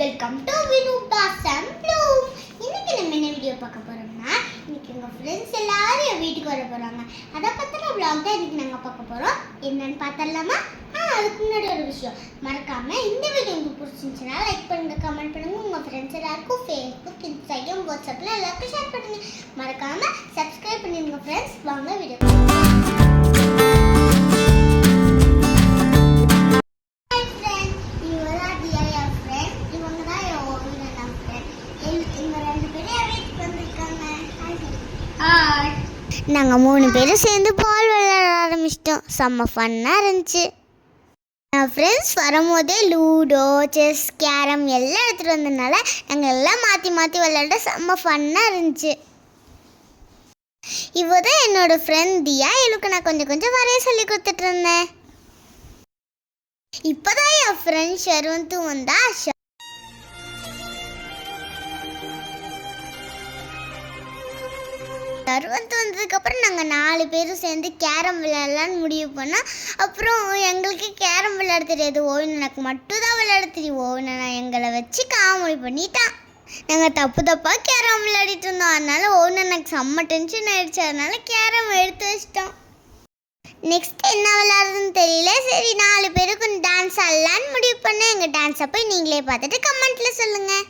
Welcome to வினூபா சம்ப்ளூம். இன்னைக்கு நம்ம என்ன வீடியோ பார்க்க போறோம்னா, இன்னைக்கு எங்க ஃப்ரெண்ட்ஸ் எல்லாரும் என் வீட்டுக்கு வர போறாங்க. அதை பத்தின vlog தான் இன்னைக்கு நாங்க பார்க்க போறோம். என்னன்னு பார்த்தலாமா? அதுக்கு முன்னாடி ஒரு விஷயம், மறக்காம இந்த வீடியோ உங்களுக்கு பிடிச்சிருந்துச்சுன்னா லைக் பண்ணுங்க, கமெண்ட் பண்ணுங்க, உங்க ஃப்ரெண்ட்ஸ் எல்லாருக்கும் ஃபேஸ்புக், இன்ஸ்டாகிராம், வாட்ஸ்அப்ல எல்லாருக்கும் ஷேர் பண்ணுங்க. மறக்காம சப்ஸ்கிரைப் பண்ணிடுங்க ஃப்ரெண்ட்ஸ். வாங்க வீடியோ. நாங்கள் 3 பேரும் சேர்ந்து பால் விளையாட ஆரம்பிச்சிட்டோம். செம்ம ஃபன்னாக இருந்துச்சு. என் ஃப்ரெண்ட்ஸ் வரும்போதே லூடோ, செஸ், கேரம் எல்லாம் எடுத்துகிட்டு வந்ததுனால நாங்கள் எல்லாம் மாற்றி மாற்றி விளையாட செம்ம ஃபன்னாக இருந்துச்சு. இவ தான் என்னோடய ஃப்ரெண்ட் தியா. இவளுக்கு நான் கொஞ்சம் கொஞ்சம் வரைய சொல்லி கொடுத்துட்டு இருந்தேன். இப்போ தான் என் ஃப்ரெண்ட் ஷர்வந்தும் வந்தா. ஷர்வந்த் வந்ததுக்கப்புறம் நாங்கள் 4 பேரும் சேர்ந்து கேரம் விளையாடலான்னு முடிவு பண்ணோம். அப்புறம் எங்களுக்கு கேரம் விளையாட தெரியாது, எனக்கு மட்டும் தான் விளையாட தெரியும். நான் எங்களை வச்சு காமெடி பண்ணிட்டான். நாங்கள் தப்பாக கேரம் விளையாடிட்டு இருந்தோம். அதனால எனக்கு செம்ம டென்ஷன் ஆயிடுச்சு. அதனால கேரம் எடுத்து வச்சிட்டோம். நெக்ஸ்ட் என்ன விளையாடுறதுன்னு தெரியல. சரி 4 பேருக்கும் டான்ஸ் ஆடலான்னு முடிவு பண்ணேன். எங்கள் டான்ஸை போய் நீங்களே பார்த்துட்டு கமெண்ட்ல சொல்லுங்கள்.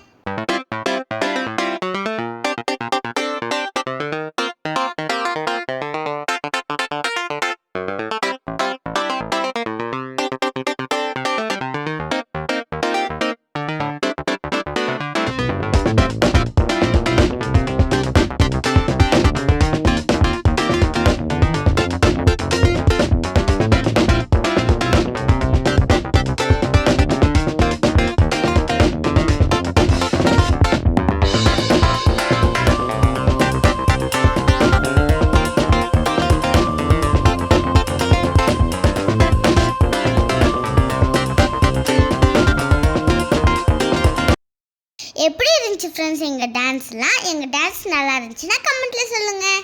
எப்படி இருந்துச்சு ஃப்ரெண்ட்ஸ் எங்கள் டான்ஸ்லாம்? எங்கள் டான்ஸ் நல்லா இருந்துச்சுன்னா கமெண்ட்டில் சொல்லுங்கள்.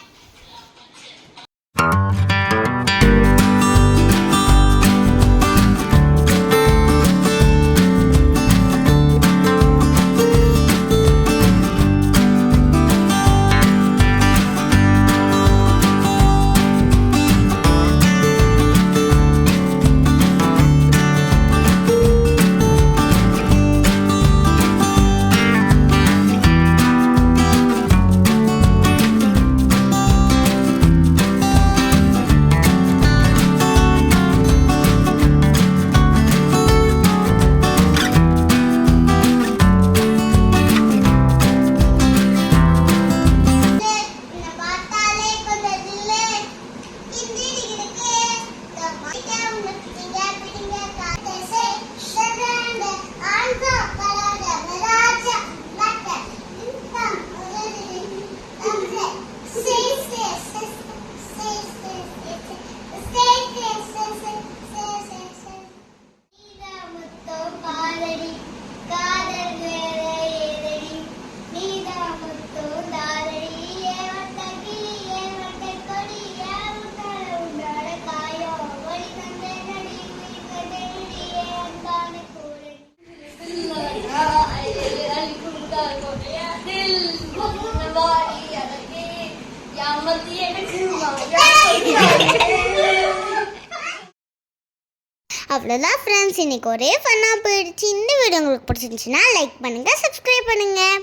அவ்வளோதான் ஃப்ரெண்ட்ஸ், இன்னைக்கு ஒரே ஃபன்னாக போயிடுச்சு. இந்த வீடியோ உங்களுக்கு பிடிச்சிருந்துச்சுன்னா லைக் பண்ணுங்கள், சப்ஸ்கிரைப் பண்ணுங்கள்.